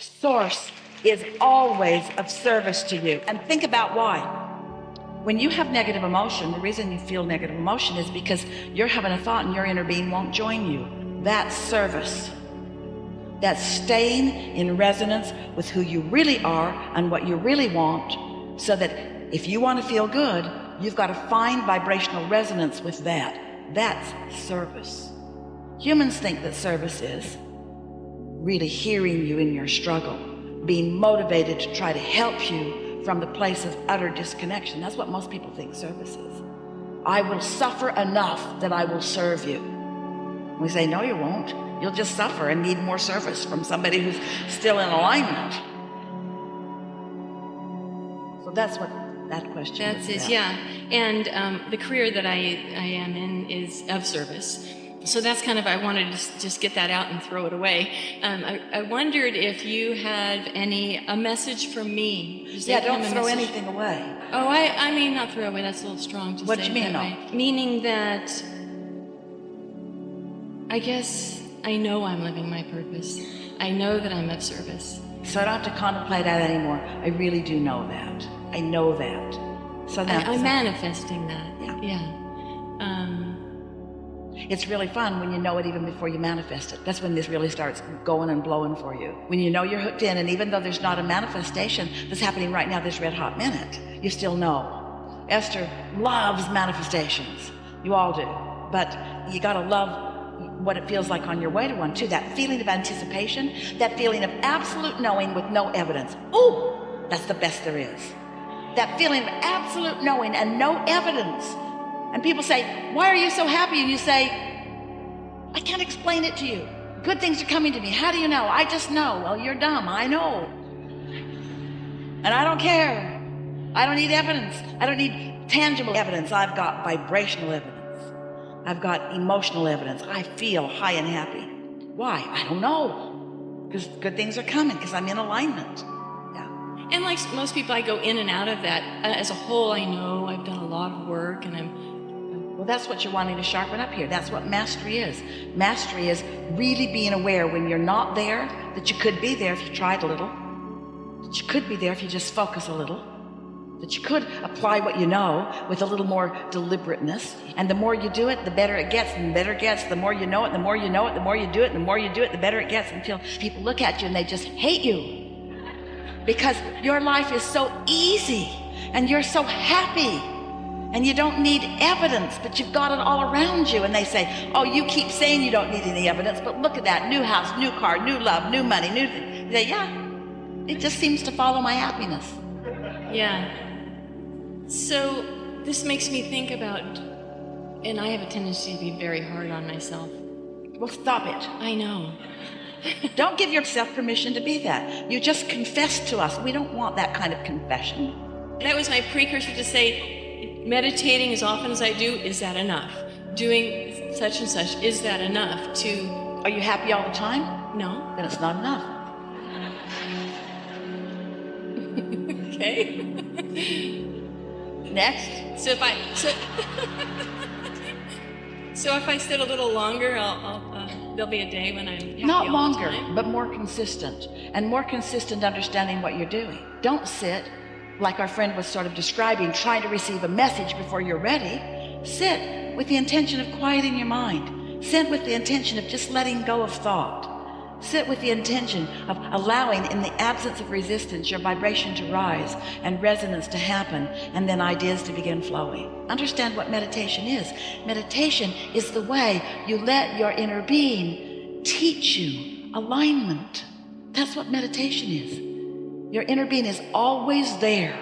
Source is always of service to you. And think about why. When you have negative emotion, the reason you feel negative emotion is because you're having a thought and your inner being won't join you. That's service. That's staying in resonance with who you really are and what you really want, so that if you want to feel good, you've got to find vibrational resonance with that. That's service. Humans think that service is really hearing you in your struggle, being motivated to try to help you from the place of utter disconnection. That's what most people think service is. I will suffer enough that I will serve you. We say, no, you won't. You'll just suffer and need more service from somebody who's still in alignment. So that's what that question is. That's it, yeah. And the career that I am in is of service. So that's kind of, I wanted to just get that out and throw it away. I wondered if you had a message from me. Yeah, don't throw anything away. Oh, I mean not throw away, that's a little strong to say. What do you mean, no? Meaning that I guess I know I'm living my purpose. I know that I'm of service. So I don't have to contemplate that anymore. I really do know that. I know that. So I'm manifesting that. Yeah. It's really fun when you know it even before you manifest it. That's when this really starts going and blowing for you. When you know you're hooked in, and even though there's not a manifestation that's happening right now, this red hot minute, you still know. Esther loves manifestations. You all do. But you gotta love what it feels like on your way to one too. That feeling of anticipation, that feeling of absolute knowing with no evidence. Ooh, that's the best there is. That feeling of absolute knowing and no evidence. And people say, why are you so happy? And you say, I can't explain it to you. Good things are coming to me. How do you know? I just know. Well, you're dumb. I know. And I don't care. I don't need evidence. I don't need tangible evidence. I've got vibrational evidence. I've got emotional evidence. I feel high and happy. Why? I don't know. Because good things are coming, because I'm in alignment. Yeah. And like most people, I go in and out of that. As a whole, I know I've done a lot of work, and well, that's what you're wanting to sharpen up here. That's what mastery is. Mastery is really being aware when you're not there, that you could be there if you tried a little, that you could be there if you just focus a little, that you could apply what you know with a little more deliberateness. And the more you do it, the better it gets, and the better it gets. The more you know it, the more you know it, the more you do it, and the more you do it, the better it gets, until people look at you and they just hate you. Because your life is so easy and you're so happy. And you don't need evidence, but you've got it all around you. And they say, oh, you keep saying you don't need any evidence, but look at that, new house, new car, new love, new money, new thing. You say, yeah, it just seems to follow my happiness. Yeah. So this makes me think about, and I have a tendency to be very hard on myself. Well, stop it. I know. Don't give yourself permission to be that. You just confess to us. We don't want that kind of confession. That was my precursor to say, meditating as often as I do, is that enough? Doing such and such, is that enough to... Are you happy all the time? No. Then it's not enough. Okay. Next. So if I sit a little longer, there'll be a day when I'm happy not all longer, the time. but more consistent, and more consistent understanding what you're doing. Don't sit like our friend was sort of describing, trying to receive a message before you're ready. Sit with the intention of quieting your mind. Sit with the intention of just letting go of thought. Sit with the intention of allowing, in the absence of resistance, your vibration to rise and resonance to happen, and then ideas to begin flowing. Understand what meditation is. Meditation is the way you let your inner being teach you alignment. That's what meditation is. Your inner being is always there,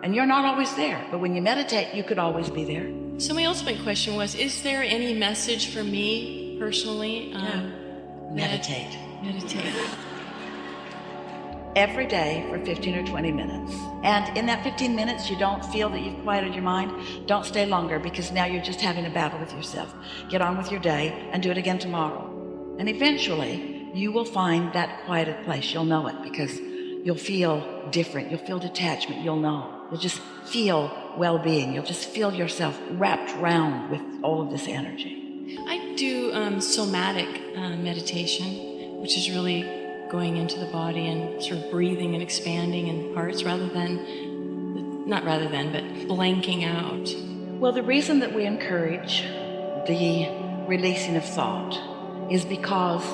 and you're not always there, but when you meditate, you could always be there. So my ultimate question was, is there any message for me personally? Meditate. Meditate. Every day for 15 or 20 minutes. And in that 15 minutes, you don't feel that you've quieted your mind, don't stay longer, because now you're just having a battle with yourself. Get on with your day and do it again tomorrow. And eventually, you will find that quieted place. You'll know it, because you'll feel different. You'll feel detachment. You'll know. You'll just feel well-being. You'll just feel yourself wrapped around with all of this energy. I do somatic meditation, which is really going into the body and sort of breathing and expanding in parts but blanking out. Well, the reason that we encourage the releasing of thought is because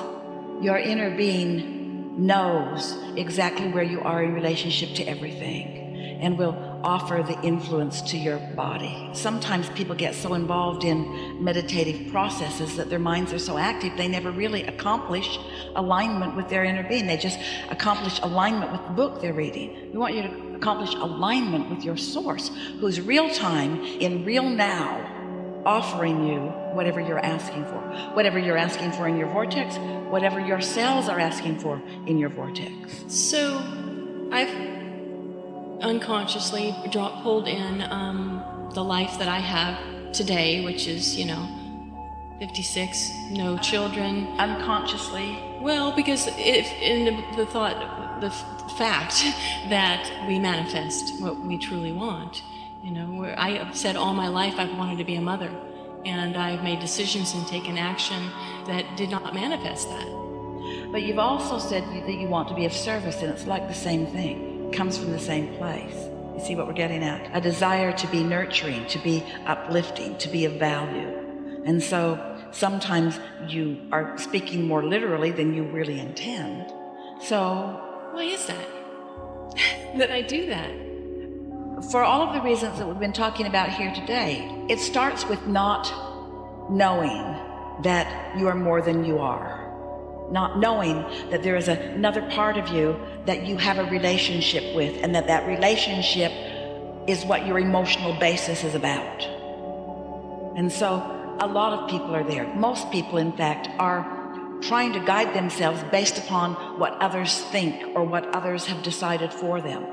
your inner being knows exactly where you are in relationship to everything and will offer the influence to your body. Sometimes people get so involved in meditative processes that their minds are so active they never really accomplish alignment with their inner being. They just accomplish alignment with the book they're reading. We want you to accomplish alignment with your source, who's real time in real now, offering you whatever you're asking for, whatever you're asking for in your vortex, whatever your cells are asking for in your vortex. So I've unconsciously pulled in the life that I have today, which is 56, no children. Unconsciously? Well, because if in the fact that we manifest what we truly want. Where I have said all my life I've wanted to be a mother, and I've made decisions and taken action that did not manifest that. But you've also said that you want to be of service, and it's like the same thing. It comes from the same place. You see what we're getting at? A desire to be nurturing, to be uplifting, to be of value. And so sometimes you are speaking more literally than you really intend. So why is that? That I do that? For all of the reasons that we've been talking about here today, it starts with not knowing that you are more than you are. Not knowing that there is another part of you that you have a relationship with, and that relationship is what your emotional basis is about. And so a lot of people are there. Most people, in fact, are trying to guide themselves based upon what others think or what others have decided for them.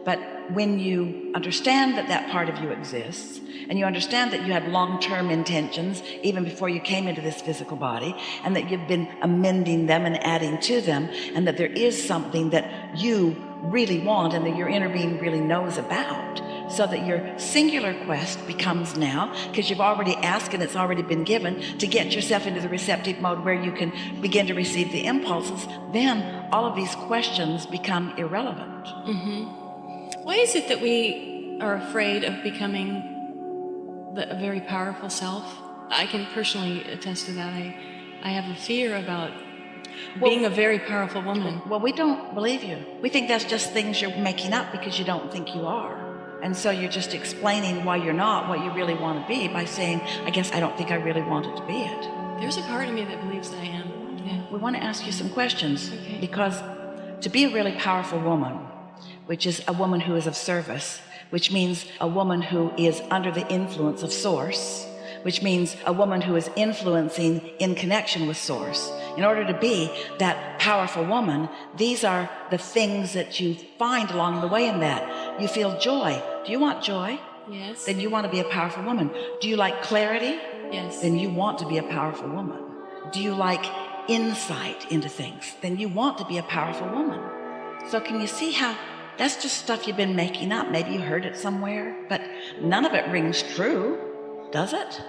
But when you understand that part of you exists, and you understand that you had long-term intentions even before you came into this physical body, and that you've been amending them and adding to them, and that there is something that you really want and that your inner being really knows about, so that your singular quest becomes now, because you've already asked and it's already been given, to get yourself into the receptive mode where you can begin to receive the impulses, then all of these questions become irrelevant. Why is it that we are afraid of becoming a very powerful self? I can personally attest to that. I have a fear about being a very powerful woman. Well, we don't believe you. We think that's just things you're making up because you don't think you are. And so you're just explaining why you're not what you really want to be by saying, I guess I don't think I really wanted to be it. There's a part of me that believes that I am. Yeah. We want to ask you some questions. Okay. Because to be a really powerful woman, which is a woman who is of service, which means a woman who is under the influence of source, which means a woman who is influencing in connection with source. In order to be that powerful woman, these are the things that you find along the way in that. You feel joy. Do you want joy? Yes. Then you want to be a powerful woman. Do you like clarity? Yes. Then you want to be a powerful woman. Do you like insight into things? Then you want to be a powerful woman. So can you see how that's just stuff you've been making up? Maybe you heard it somewhere, but none of it rings true, does it?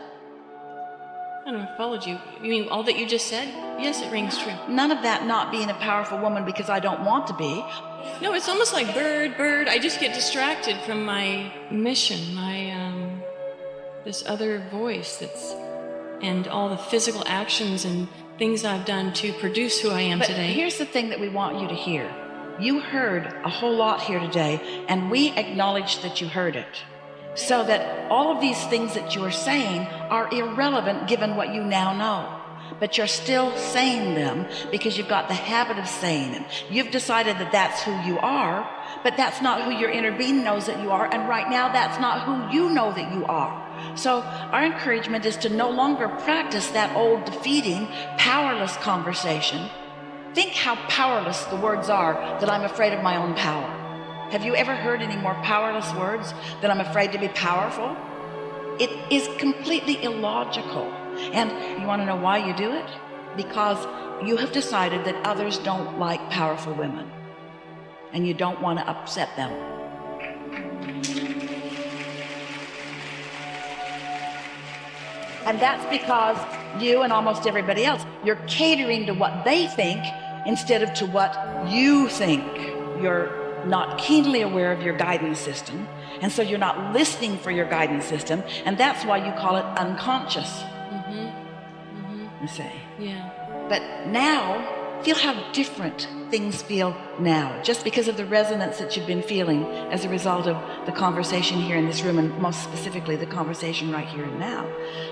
I don't know, I followed you. You mean all that you just said? Yes, it rings true. None of that not being a powerful woman because I don't want to be. No, it's almost like bird. I just get distracted from my mission, this other voice and all the physical actions and things I've done to produce who I am today. Here's the thing that we want you to hear. You heard a whole lot here today, and we acknowledge that you heard it. So that all of these things that you are saying are irrelevant given what you now know. But you're still saying them because you've got the habit of saying them. You've decided that that's who you are, but that's not who your inner being knows that you are, and right now that's not who you know that you are. So our encouragement is to no longer practice that old defeating, powerless conversation. Think how powerless the words are that I'm afraid of my own power. Have you ever heard any more powerless words than I'm afraid to be powerful? It is completely illogical. And you want to know why you do it? Because you have decided that others don't like powerful women, and you don't want to upset them. And that's because you and almost everybody else, you're catering to what they think instead of to what you think. You're not keenly aware of your guidance system, and so you're not listening for your guidance system, and that's why you call it unconscious. You say. Yeah. But now, feel how different things feel now, just because of the resonance that you've been feeling as a result of the conversation here in this room, and most specifically the conversation right here and now.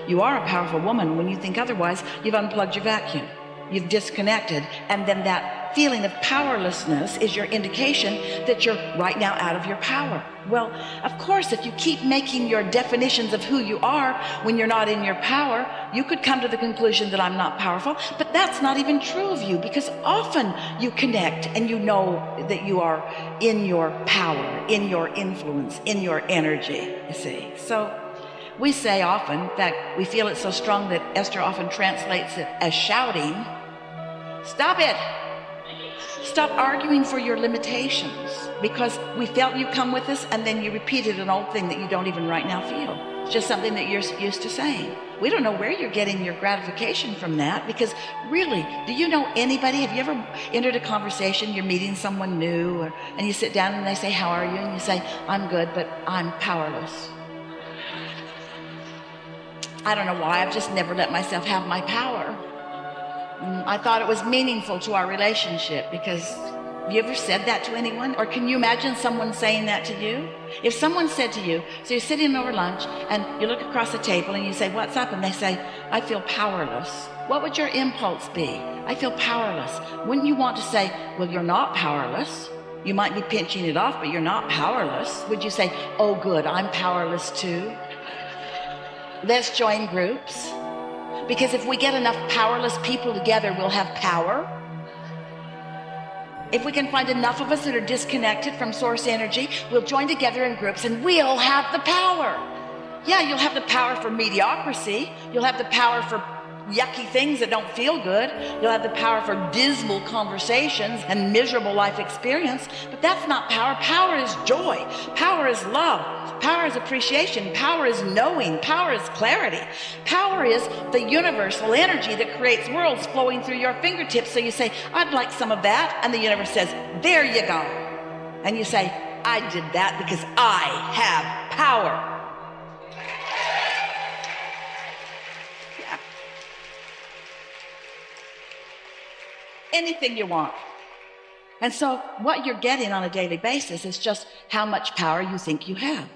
You are a powerful woman. When you think otherwise, you've unplugged your vacuum, you've disconnected, and then that feeling of powerlessness is your indication that you're right now out of your power. Well, of course, if you keep making your definitions of who you are when you're not in your power, you could come to the conclusion that I'm not powerful, but that's not even true of you, because often you connect and you know that you are in your power, in your influence, in your energy, you see. So we say often, in fact, we feel it so strong that Esther often translates it as shouting, stop it. Stop arguing for your limitations, because we felt you come with us and then you repeated an old thing that you don't even right now feel. It's just something that you're used to saying. We don't know where you're getting your gratification from that, because really, do you know anybody? Have you ever entered a conversation, you're meeting someone new, and you sit down and they say, how are you? And you say, I'm good, but I'm powerless. I don't know why, I've just never let myself have my power. I thought it was meaningful to our relationship, because have you ever said that to anyone? Or can you imagine someone saying that to you? If someone said to you, so you're sitting over lunch and you look across the table and you say, what's up? And they say, I feel powerless. What would your impulse be? I feel powerless. Wouldn't you want to say, well, you're not powerless. You might be pinching it off, but you're not powerless. Would you say, oh good, I'm powerless too? Let's join groups. Because if we get enough powerless people together, we'll have power. If we can find enough of us that are disconnected from source energy, we'll join together in groups and we'll have the power. Yeah, you'll have the power for mediocrity. You'll have the power for yucky things that don't feel good. You'll have the power for dismal conversations and miserable life experience, but that's not power. Power is joy. Power is love. Power is appreciation. Power is knowing. Power is clarity. Power is the universal energy that creates worlds flowing through your fingertips. So you say, I'd like some of that. And the universe says, there you go. And you say, I did that because I have power. Yeah. Anything you want. And so what you're getting on a daily basis is just how much power you think you have.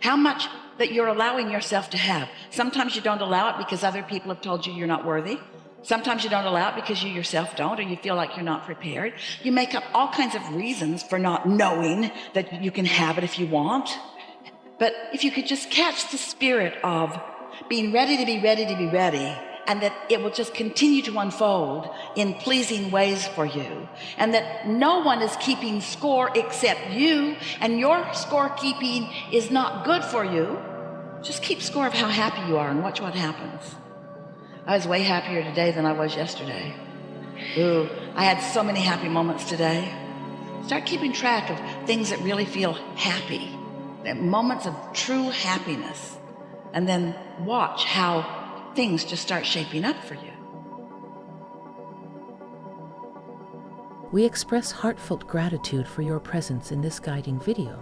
How much that you're allowing yourself to have. Sometimes you don't allow it because other people have told you you're not worthy. Sometimes you don't allow it because you yourself don't, or you feel like you're not prepared. You make up all kinds of reasons for not knowing that you can have it if you want. But if you could just catch the spirit of being ready to be ready to be ready, and that it will just continue to unfold in pleasing ways for you, and that no one is keeping score except you, and your scorekeeping is not good for you. Just keep score of how happy you are and watch what happens. I was way happier today than I was yesterday. Ooh, I had so many happy moments today. Start keeping track of things that really feel happy, moments of true happiness, and then watch how things just start shaping up for you. We express heartfelt gratitude for your presence in this guiding video.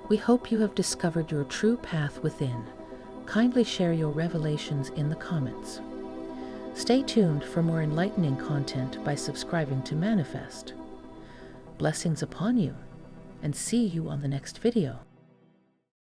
We hope you have discovered your true path within. Kindly share your revelations in the comments. Stay tuned for more enlightening content by subscribing to MVNIFEST. Blessings upon you, and see you on the next video.